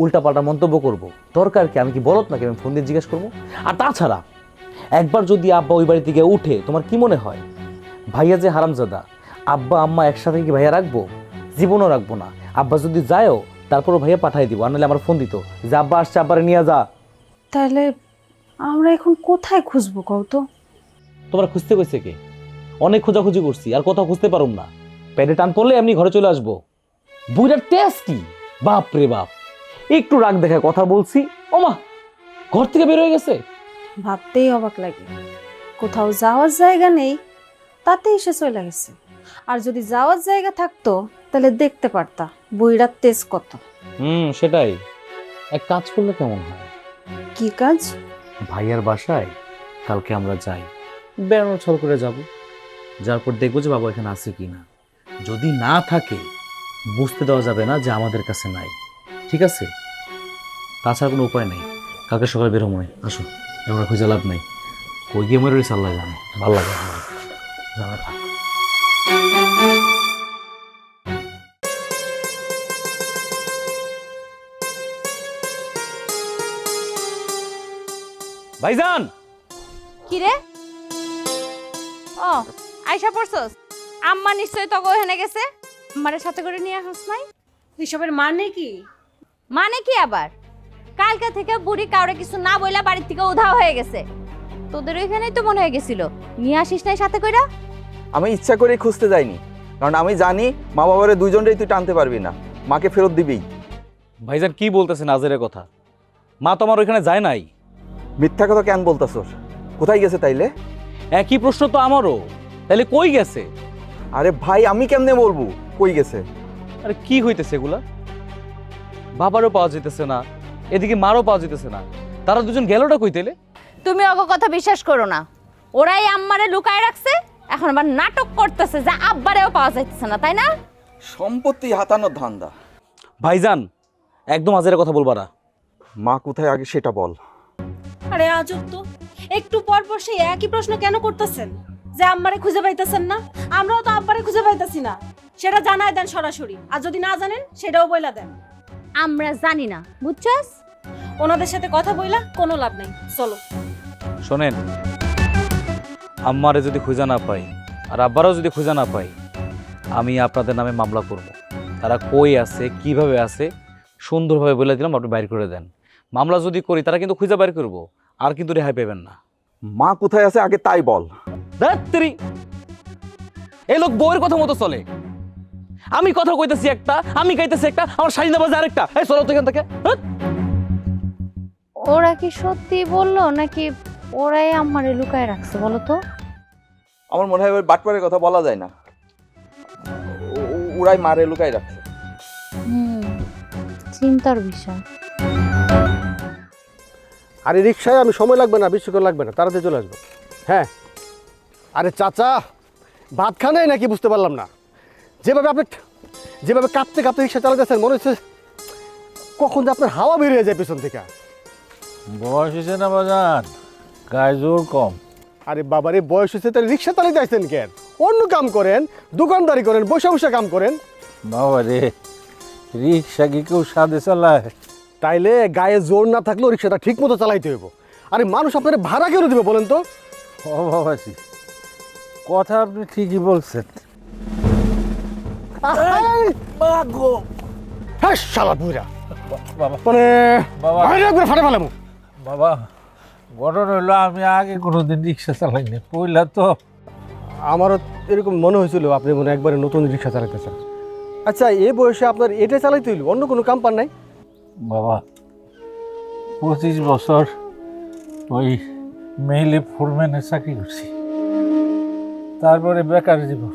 Speaker 4: উল্টাপাল্টা মন্তব্য করবো। দরকার কি? আমি কি বলত নাকি আমি ফোন দিয়ে জিজ্ঞেস করবো? আর তাছাড়া একবার যদি আব্বা ওই বাড়ি থেকে উঠে, তোমার কি মনে হয় ভাইয়া যে হারামজাদা, আব্বা আম্মা একসাথে কি ভাইয়া রাখবো? জীবনও রাখবো না। আব্বা যদি যায়ও তারপরও ভাইয়া পাঠাই দিব, আর নাহলে আমার ফোন দিত যে আব্বা আসছে, আব্বারে নিয়ে যা।
Speaker 3: তাহলে আমরা এখন কোথায় খুঁজবো কও তো?
Speaker 4: তোমরা খুঁজতে কইছে কে? অনেক খোঁজাখুঁজি করছি, আর কোথাও খুঁজতে পারুম না। পেটে টান পড়লে এমনি ঘরে চলে আসবো। বুইটার টেস্ট কি! বাপ রে বাপ! একটু রাগ দেখায় কথা বলছি, ওমা ঘর থেকে বের হয়ে গেছে।
Speaker 3: ভাবতেই অবাক লাগে, কোথাও যাওয়ার জায়গা নেই, তাতে এসে চলে গেছে। আর যদি যাওয়ার জায়গা থাকতো, তাহলে দেখতে পারতা বুইড়ার তেজ কত।
Speaker 4: সেটাই। এক কাজ করলে কেমন হয়?
Speaker 3: কি কাজ?
Speaker 4: ভাইয়ার বাসায় কালকে আমরা যাই, বেড়ানোর ছল করে যাব। যার পর দেখবো যে বাবা এখানে আছে কিনা। যদি না থাকে, বুঝতে দেওয়া যাবে না যে আমাদের কাছে নাই। ঠিক আছে? তাছাড়া কোনো উপায় নেই। কালকে সকালে বেরো মনে। আসো, এবার খুঁজে লাভ নেই। কই গিয়ে মরে রয়েছে আল্লাহ জানে। ভালো লাগে জানা থাক। ভাইজান!
Speaker 5: কি রে? ও, আয়সা পড়ছস? আম্মা নিশ্চয়ই তোকে ওখানে গেছে, আম্মারের সাথে করে নিয়ে আসস নাই?
Speaker 3: এসবের মানে কি?
Speaker 5: মানে কি আবার? কালকে থেকে বুড়ি কাউরে কিছু না বইলা বাড়ির থেকে উধাও হয়ে গেছে। তোদের ওইখানেই তো মনে হয়ে গেছিল, নিয়ে আসিস নাই সাথে কইরা?
Speaker 6: আমি ইচ্ছা করে খুঁজতে যাইনি, কারণ আমি জানি মা বাবারে দুইজনটাই তুই টানতে পারবি না, মাকে ফেরত দিবি।
Speaker 4: ভাইজান কি বলতেছেন আজের কথা? মা তো আমার ওইখানে যায় নাই।
Speaker 6: মিথ্যা কথা কেন বলতাছস? কোথায় গেছে তাইলে?
Speaker 4: একই প্রশ্ন তো আমারও, তাহলে কই গেছে?
Speaker 6: আরে ভাই আমি কেমনে বলবো কই গেছে?
Speaker 4: আরে কি হইতেছে এগুলা? বাবারও পাওয়া যেতেছে না, এদিকে মারও পাওয়া যেতেছে না, তারা দুজন গেলটা কই তাইলে?
Speaker 5: তুমি ওগো কথা বিশ্বাস করো না, ওরাই আম্মারে লুকায় রাখছে, এখন আবার নাটক করতেছে যে আব্বারেও পাওয়া যাইতেছে না, তাই না?
Speaker 6: সম্পত্তি হাতানোর ধান্দা।
Speaker 4: ভাইজান একদম আজের কথা বলবা না।
Speaker 6: মা কোথায় আগে সেটা বল।
Speaker 3: আরে আজব তো, একটু পর পর সেই একই প্রশ্ন কেন করতেছেন যে আম্মারে খুঁজে পাইতেছেন না? আমরাও তো আব্বারে খুঁজে পাইতাছি না, সেটা জানায় দেন সরাসরি। আর যদি না জানেন সেটাও বইলা দেন।
Speaker 5: আমরা জানি না, বুঝছস?
Speaker 3: ওনাদের সাথে কথা বইলা কোনো লাভ নাই, চলো।
Speaker 4: শোনেন, আম্মারে যদি খুঁজে না পাই আর আব্বারও যদি খুঁজে না পাই, আমি আপনাদের নামে মামলা করব। তারা কই আছে, কিভাবে আছে সুন্দরভাবে বলে দিলাম, আপনি বাইর করে দেন। মামলা যদি করি তারা কিন্তু খুঁজে বাইর করব, আর কিন্তু রেহাই পাবেন না।
Speaker 6: মা কোথায় আছে আগে তাই বল।
Speaker 4: ধ্যাত্তেরি, এই লোক বউয়ের কথা মতো চলে। আমি কথা কইতেছি একটা, আমি গাইতেছি একটা, আমার শাড়ি না বাজে আরেকটা। এই চলো তো এখান থেকে। হ্যাঁ?
Speaker 5: ওরা কি সত্যি বললো নাকি ওরাই আম্মারে লুকায় রাখছে বলো তো?
Speaker 6: আমার মনে হয় ওই বাটপারের কথা বলা যায় না, ওরাই মারে লুকাই রাখছে।
Speaker 5: চিন্তার বিষয়।
Speaker 8: আরে রিক্সায় আমি সময় লাগবে না, বেশিক্ষণ লাগবে না, তাড়াতাড়ি চলে আসবো। হ্যাঁ, আরে চাচা ভাত খান নাই নাকি বুঝতে পারলাম না। যেভাবে কাঁপতে কাঁপতে রিক্সা চালাতেছেন মনে হচ্ছে কখন যে আপনার হাওয়া বেরিয়ে যায় পেছন থেকে।
Speaker 1: বয়স হয়েছে না বাজান, গায়ে জোর কম।
Speaker 8: আরে বাবারে বয়স হয়েছে তাহলে রিক্সা চালিয়ে যাচ্ছেন কেন? অন্য কাম করেন, দোকানদারি করেন, বসে বসে কাম করেন।
Speaker 1: বাবা রে, রিক্সা কি কেউ সাদে চালায়?
Speaker 8: তাইলে গায়ে জোর না থাকলেও রিক্সাটা ঠিক মতো চালাইতে হইব। আরে মানুষ আপনার ভাড়া কেন দেবে বলেন তো?
Speaker 1: ও বাবাজি, কথা আপনি ঠিকই বলছেন।
Speaker 8: হ্যাঁ শালা বুইরা,
Speaker 1: বাবা
Speaker 8: মানে
Speaker 1: বাবা
Speaker 8: বাইরে একবার ফাটে ফেলামু।
Speaker 1: বাবা, ঘটনা হইলো আমি আগে কোনোদিন রিক্সা চালাইনি, পইলা তো।
Speaker 8: আমারও এরকম মনে হয়েছিল আপনি মনে হয় একবারে নতুন রিক্সা চালাইতেছেন। আচ্ছা এই বয়সে আপনার এটা চালাইতে হইল, অন্য কোনো কাম পান নাই?
Speaker 1: বাবা 25 বছর ওই মেইলে ফোরম্যানের চাকরি করছি, তারপরে বেকার জীবন।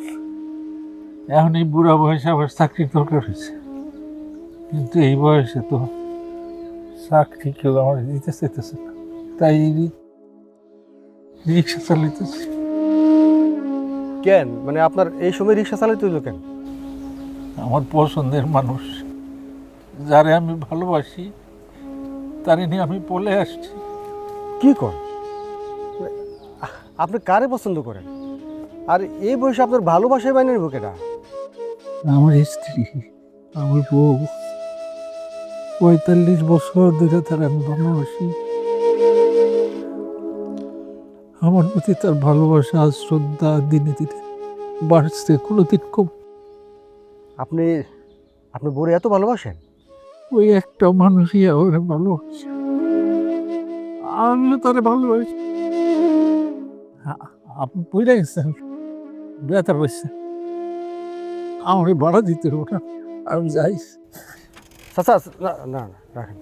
Speaker 1: এখন এই বুড়া বয়সে আবার চাকরির দরকার হয়েছে, কিন্তু এই বয়সে তো চাকরি কেউ আমার দিতে চাইতেছে না, তাই রিক্সা চালাইতেছি।
Speaker 8: কেন মানে আপনার এই সময় রিক্সা চালাইতে হইল কেন?
Speaker 1: আমার পছন্দের মানুষ যারে আমি ভালোবাসি তারে নিয়ে আমি পলে আসছি।
Speaker 8: কি করেন আপনি? কারে পছন্দ করেন? আর এই বয়সে আপনার ভালোবাসায় বাইনের নিব কেটা?
Speaker 1: আমার স্ত্রী, আমার বউ, 45 বছর ধরে তার আমি ভালোবাসি। আমার প্রতি তার ভালোবাসা শ্রদ্ধা দিনে দিনে বাড়ছে, কোনোদিন কম।
Speaker 8: আপনি আপনি বউরে এত ভালোবাসেন?
Speaker 1: ওই একটা মানুষই ওরে ভালোবাসে, আমিও তারে ভালোবাসি। আপনি পড়ে গেছেন, বেতার বসছেন, আমাকে ভাড়া দিতে হবে না, আমি যাই।
Speaker 8: চাচা না না না, রাখেন,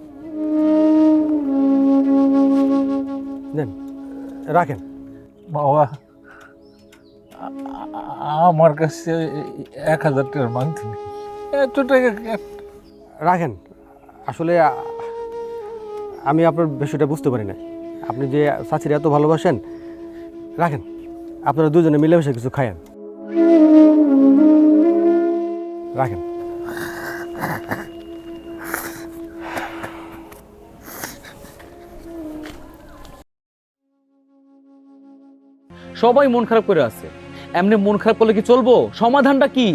Speaker 8: নেন রাখেন।
Speaker 1: বাবা আমার কাছে 1000 টাকার মাংস নেই, এত টাকা
Speaker 8: রাখেন। আসলে আমি আপনার বিষয়টা বুঝতে পারি না। আপনি যে চাচির এত ভালোবাসেন, রাখেন, আপনারা দুজনে মিলেমিশে কিছু খায়েন, রাখেন।
Speaker 4: সবাই মন খারাপ করে আছে, এমনি মন খারাপ করলে কি চলবো? সমাধানটা কি?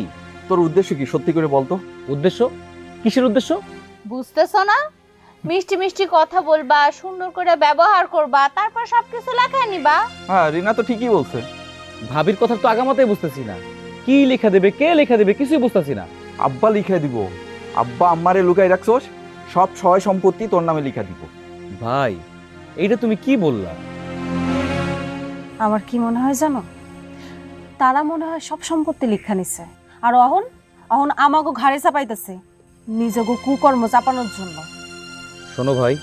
Speaker 6: তোর উদ্দেশ্য কি সত্যি করে বলতো?
Speaker 4: উদ্দেশ্য? কিসের উদ্দেশ্য?
Speaker 5: বুঝতেছো না? মিষ্টি মিষ্টি কথা বলবা, সুন্দর করে ব্যবহার করবা, তারপর সবকিছু লেখায় নিবা।
Speaker 6: হ্যাঁ রিনা তো ঠিকই বলছে,
Speaker 4: ভাবির কথা তো আগামাতেই বুঝতেছি না, কি লেখা দেবে, কে লেখা দেবে, কিছুই বুঝতেছি না।
Speaker 6: আব্বা লিখে দিব। আব্বা আম্মারে লুকাই রাখছোস, সব সয় সম্পত্তি তোর নামে লিখা দিব।
Speaker 4: ভাই এইটা তুমি কি বললা?
Speaker 3: আমার কি মনে হয় জানো, তারা মনে হয় সব সম্পত্তি লিখা নিছে, আর অহন অহন আমাগো ঘাড়ে চাপাইতেছে নিজগো কুকর্ম চাপানোর জন্য।
Speaker 4: শোনো ভাই,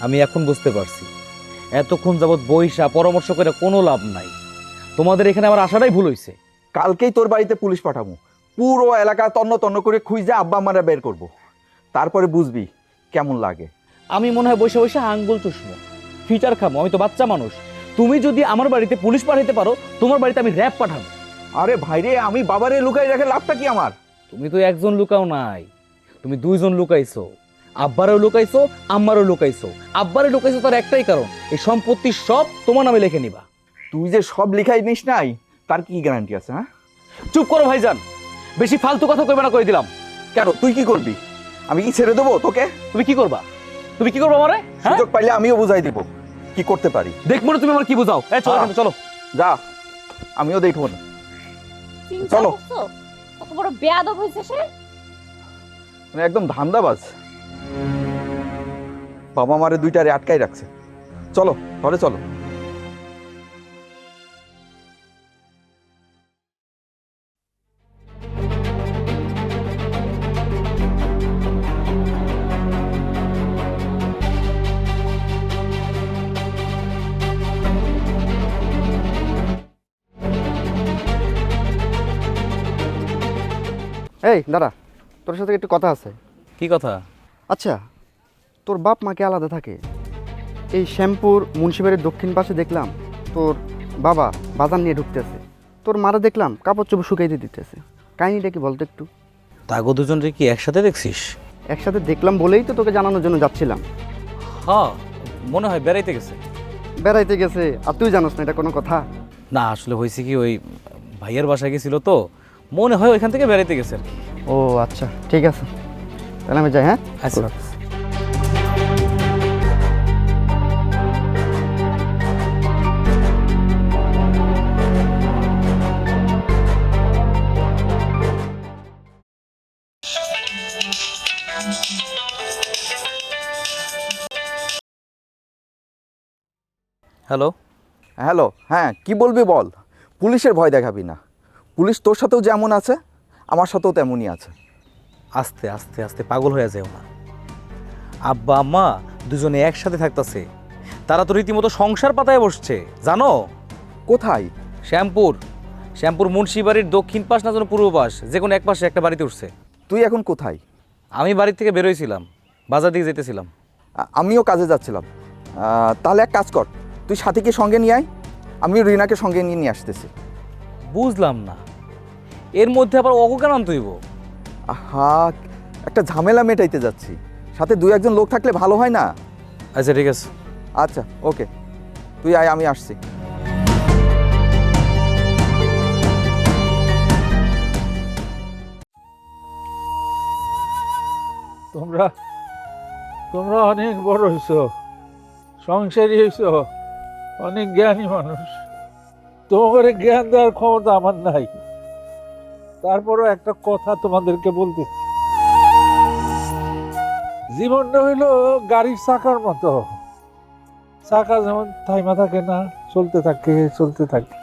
Speaker 4: আমি এখন বুঝতে পারছি এতক্ষণ যাবৎ বইসা পরামর্শ করে কোনো লাভ নাই। তোমাদের এখানে আমার আশাটাই ভুল হইছে।
Speaker 6: কালকেই তোর বাড়িতে পুলিশ পাঠাবো, পুরো এলাকা তন্ন তন্ন করে খুঁজে আব্বা আম্মারা বের করব, তারপরে বুঝবি কেমন লাগে।
Speaker 4: আমি মনে হয় বসে বসে আঙ্গুল চুষমো, ফিটার খামো। আমি তো বাচ্চা মানুষ। তুমি যদি আমার বাড়িতে পুলিশ পাঠাইতে পারো, তোমার বাড়িতে আমি র‍্যাব পাঠাবো।
Speaker 6: আরে ভাইরে, আমি বাবারে লুকাই রেখে লাভটা কি আমার?
Speaker 4: তুমি তো একজন লুকাও নাই, তুমি দুইজন লুকাইছো। আব্বারও লুকাইছো, আম্মারও লুকাইছো। আব্বারে লুকাইছো তার একটাই কারণ, এই সম্পত্তি সব তোমার নামে লিখে নিবা।
Speaker 6: তুই যে সব লিখাই নিস নাই, তার কি গ্যারান্টি আছে? হ্যাঁ,
Speaker 4: চুপ করো ভাইজান, বেশি ফালতু কথা কইবা না, কই দিলাম।
Speaker 6: কেন, তুই কি করবি? আমি কি ছেড়ে দেবো তোকে?
Speaker 4: তুমি কি করবা? তুমি কি করবা আমারে?
Speaker 6: সুযোগ পাইলে আমিও বুঝাই দিব কি করতে পারি।
Speaker 4: দেখবো না তুমি আমার কি বুঝাও। চলো
Speaker 6: হ্যাঁ।
Speaker 4: কিন্তু, চলো।
Speaker 6: যা, আমিও দেখবো না।
Speaker 5: চিন্তা
Speaker 6: চলো।
Speaker 5: করছো কত বড় বেয়াদব হইছে সে?
Speaker 6: মানে একদম ধান্দাবাজ। বাবা মারে দুইটারে আটকাই রাখছে। চলো ঘরে চলো।
Speaker 8: এই দাঁড়া, তোর সাথে একটু কথা আছে।
Speaker 4: কি কথা?
Speaker 8: আচ্ছা, তোর বাপ মাকে আলাদা থাকে। এই শ্যামপুর মুন্সিবাড়ির দক্ষিণ পাশে দেখলাম তোর বাবা বাজার নিয়ে ঢুকতেছে, তোর মারা দেখলাম কাপড় চোপড় শুকাইতে দিতেছে। কাহিনিটা কি বলতো একটু?
Speaker 4: তাগো দুজনরে কি একসাথে দেখছিস?
Speaker 8: একসাথে দেখলাম বলেই তো তোকে জানানোর জন্য যাচ্ছিলাম।
Speaker 4: হ্যাঁ, মনে হয় বেড়াইতে গেছে।
Speaker 8: বেড়াইতে গেছে আর তুই জানোস না, এটা কোনো কথা?
Speaker 4: না, আসলে হয়েছে কি, ওই ভাইয়ের বাসায় গেছিল তো, মনে হয় ওইখান থেকে বেড়াইতে গেছে আর কি।
Speaker 8: ও আচ্ছা, ঠিক আছে, তাহলে আমি যাই। হ্যাঁ
Speaker 4: আচ্ছা। হ্যালো।
Speaker 6: হ্যালো, হ্যাঁ কি বলবি বল। পুলিশের ভয় দেখাবি না। পুলিশ তোর সাথেও যেমন আছে, আমার সাথেও তেমনই আছে।
Speaker 4: আস্তে আস্তে আস্তে পাগল হয়ে যাও না। আব্বা আম্মা দুজনে একসাথে থাকতেছে, তারা তো রীতিমতো সংসার পাতায় বসছে, জানো?
Speaker 6: কোথায়?
Speaker 4: শ্যামপুর মুন্সিবাড়ির দক্ষিণ পাশ না যেন পূর্ব পাশ, যে কোনো এক পাশে একটা বাড়িতে উঠছে।
Speaker 6: তুই এখন কোথায়?
Speaker 4: আমি বাড়ি থেকে বেরোইছিলাম, বাজার দিকে যেতেছিলাম।
Speaker 6: আমিও কাজে যাচ্ছিলাম। তাহলে এক কাজ কর, তুই সাথীকে সঙ্গে নিয়ে আয়, আমি রিনাকে সঙ্গে নিয়ে আসতেছি।
Speaker 4: বুঝলাম না, এর মধ্যে আবার অগো কেন আনতেইব?
Speaker 6: আহা, একটা ঝামেলা মেটাইতে যাচ্ছি, সাথে দুই একজন লোক থাকলে ভালো হয় না?
Speaker 4: আচ্ছা ঠিক আছে।
Speaker 6: আচ্ছা ওকে, তুই আয়, আমি আসছি।
Speaker 1: তোমরা তোমরা অনেক বড় হইছো, সংসারী হইছো, অনেক জ্ঞানী মানুষ। তোমাদের জ্ঞান দেওয়ার ক্ষমতা আমার নাই, তারপরও একটা কথা তোমাদেরকে বলতে, জীবনটা হইলো গাড়ির চাকার মতো। চাকা যেমন থাইমা থাকে না, চলতে থাকে চলতে থাকে,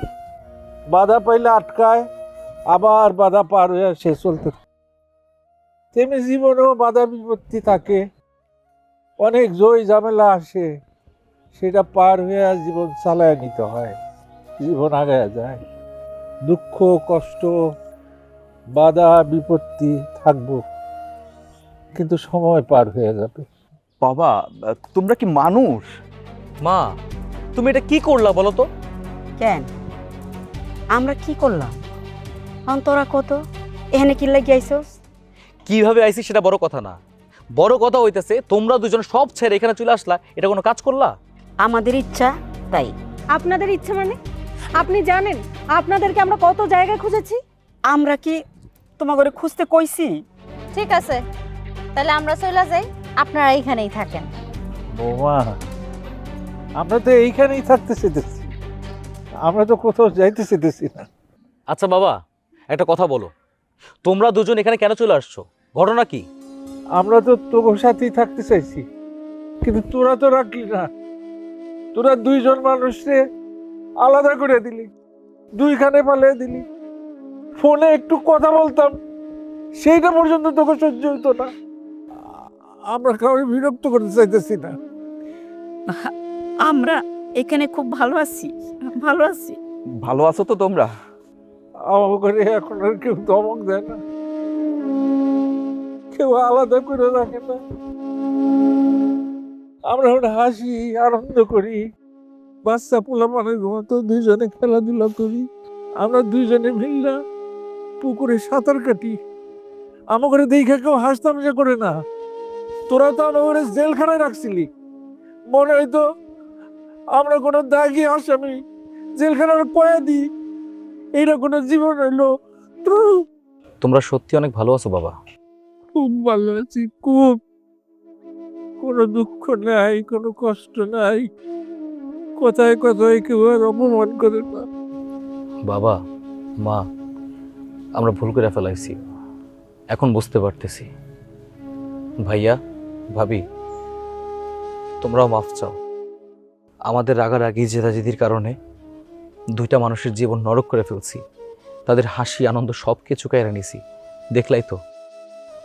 Speaker 1: বাধা পাইলে আটকায়, আবার বাধা পার হয়ে সে চলতে থাকে। তেমনি জীবনেও বাধা বিপত্তি থাকে, অনেক জয় ঝামেলা আসে, সেটা পার হয়ে জীবন চালায় নিতে হয়, জীবন আগায় যায়। দুঃখ কষ্ট বাধা বিপত্তি থাকবো, কিন্তু সময় পার হয়ে যাবে।
Speaker 6: বাবা, তোমরা কি মানুষ?
Speaker 4: মা, তুমি এটা কি করলা বলো তো?
Speaker 2: কেন আমরা কি করলাম? তোরা কত এখানে কি লাগি আইছস?
Speaker 4: কিভাবে আইছি সেটা বড় কথা না, বড় কথা হইতেছে তোমরা দুজন সব ছেড়ে এখানে চলে আসলা, এটা কোনো কাজ করলা?
Speaker 2: আমাদের ইচ্ছা তাই।
Speaker 3: আপনাদের ইচ্ছে মানে? আপনি জানেন আপনাদেরকে আমরা কত জায়গায় খুঁজেছি?
Speaker 2: আমরা কি তোমাকে খুঁজতে কইছি?
Speaker 5: ঠিক আছে, তাহলে আমরা চলে যাই, আপনারা এইখানেই থাকেন।
Speaker 1: বৌমা, আমরা তো এইখানেই থাকতে চেয়েছি, আমরা তো কোথাও যাইতে চাইতেছি না।
Speaker 4: আচ্ছা বাবা, একটা কথা বলো, তোমরা দুজন এখানে কেন চলে আসছো? ঘটনা কি?
Speaker 1: আমরা তো তোর সাথেই থাকতে চাইছি, কিন্তু তোরা তো রাখলি না। তোরা দুইজন মানুষকে আলাদা করে দিলি, দুইখানে পালিয়ে দিলি। ফোনে একটু কথা বলতাম, সেইটা পর্যন্ত তোকে সহ্য হইতো না। আমরা কাউকে বিরক্ত করতে চাইতেছি না।
Speaker 2: আমরা এখানে খুব ভালো আছি, ভালো আছি।
Speaker 6: ভালো আছো তো তোমরা?
Speaker 1: আমার ঘরে এখন আর কেউ ধমক দেয় না, কেউ আলাদা করে রাখে না। আমরা এখন হাসি আনন্দ করি, বাচ্চা পোলা মানে মতো দুইজনে খেলাধুলা করি। আমরা দুইজনে মিললা পুকুরে সাঁতার কাটি। আমার ঘরে দেখে কেউ হাসতামজা করে না। তোরা তো আমার ঘরে জেলখানায় রাখছিলি, মনে হইতো আমরা কোনো দাগি আসামি, জেলখানার কয়েদি। এইটা কোনো জীবন হইলো?
Speaker 4: তোমরা সত্যি অনেক ভালো আছো বাবা।
Speaker 1: খুব ভালো আছি, খুব। কোনো দুঃখ নাই, কোনো কষ্ট নাই। কথায় কথায় কেউ আর অপমান করে না।
Speaker 4: বাবা, মা, আমরা ভুল করে ফেলাইছি, এখন বুঝতে পারতেছি। ভাইয়া, ভাবি, তোমরাও মাফ চাও। আমাদের রাগারাগি জেদাজেদির কারণে দুইটা মানুষের জীবন নরক করে ফেলছি। তাদের হাসি আনন্দ সব কিছু কেড়ে নিছি। দেখলাই তো,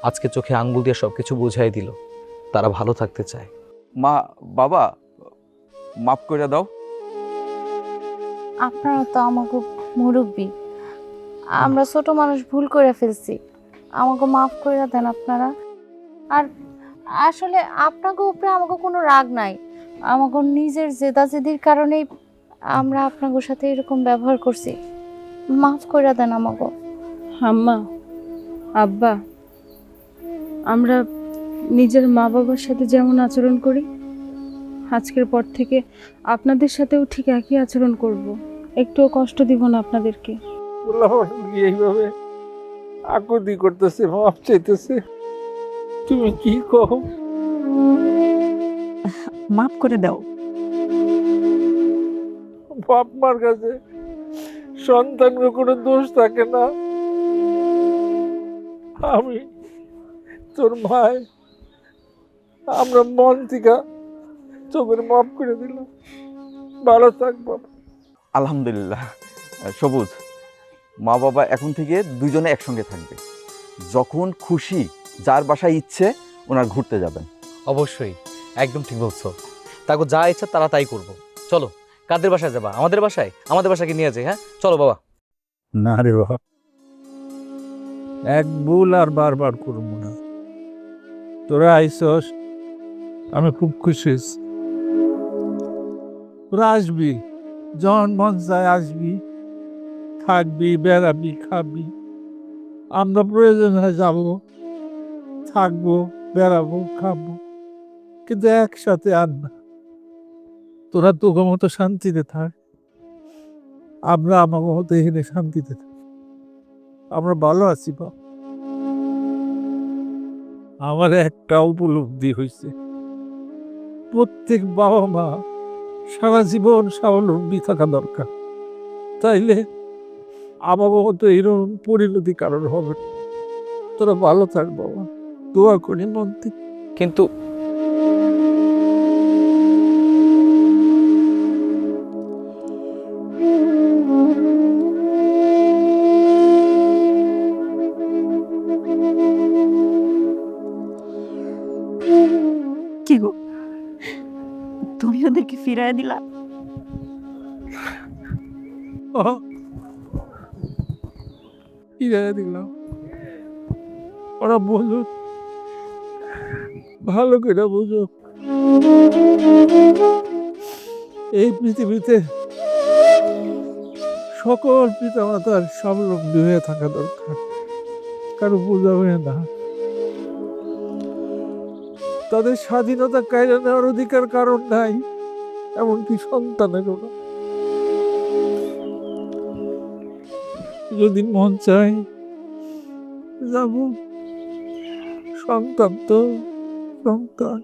Speaker 4: আজকে চোখে আঙ্গুল দিয়ে সব কিছু বুঝাই দিল তারা ভালো থাকতে চায়।
Speaker 6: মা, বাবা, মাফ করে দাও।
Speaker 5: আপনারা তো আমাকে মুরব্বী, আমরা ছোট মানুষ ভুল করে ফেলছি, আমাকে মাফ করে দেন আপনারা। আর আসলে আপনাকে উপরে আমাকে কোনো রাগ নাই, আমাকে নিজের জেদাজেদির কারণেই আমরা আপনাদের সাথে এরকম ব্যবহার করছি, মাফ করে দেন আমাকে।
Speaker 2: আম্মা, আব্বা, আমরা নিজের মা বাবার সাথে যেমন আচরণ করি, আজকের পর থেকে আপনাদের সাথেও ঠিক একই আচরণ করব। একটুও কষ্ট দিব না আপনাদেরকে।
Speaker 1: এইভাবে আকুতি করতেছে, মাপ চাইতেছে, তুমি কি কও?
Speaker 2: মাফ করে দাও।
Speaker 1: বাপ মার কাছে সন্তানের কোনো দোষ থাকে না। আমি তোর মায়, আমরা মন থেকে চোখের মাফ করে দিলাম। ভালো থাক বাবা।
Speaker 6: আলহামদুলিল্লাহ। সবুজ, মা বাবা এখন থেকে দুজনে একসঙ্গে থাকবে। যখন খুশি, যার বাসায় ইচ্ছে ওনার ঘুরতে যাবেন।
Speaker 4: অবশ্যই, একদম ঠিক বলছো। তাকে যা ইচ্ছা তারা তাই করবো। চলো, কাদের বাসায় যাবা? আমাদের বাসায়? আমাদের বাসাকে নিয়ে যাই। হ্যাঁ, চলো বাবা।
Speaker 1: না রে বাবা, এক ভুল আর বারবার করবো না। তোরা আইসস, আমি খুব খুশি হয়েছি। তোরা আসবি, যখন মন চায় আসবি, থাকবি, বেড়াবি, খাবি। আমরা প্রয়োজন হয় যাবো, থাকবো, বেড়াবো, খাবো, কিন্তু একসাথে আর না। তোরা তোকে মতো শান্তিতে থাক, আমরা আমাকে মতো এখানে শান্তিতে থাক। আমরা ভালো আছি বাপ। আমার একটা উপলব্ধি হয়েছে, প্রত্যেক বাবা মা সারা জীবন স্বাবলম্বী থাকা দরকার, তাইলে আমার মতো এরকম পরিণতি কারণ হবে না। তোরা ভালো থাক বাবা, দোয়া করি মন থেকে।
Speaker 4: কিন্তু
Speaker 2: কি গো, তুমি ওদেরকে ফিরাই দিলা?
Speaker 1: কি জায়গা দিলাম, ওরা বুঝুক, ভালো করে বুঝুক। এই পৃথিবীতে সকল পিতামাতার স্বাবলম্বী হয়ে থাকা দরকার, কারো বোঝাবে না। তাদের স্বাধীনতা কায়রা নেওয়ার অধিকার কারণ নাই, এমনকি সন্তানেরও না। যদি মন চায় যাব, সন্তান তো সন্তান।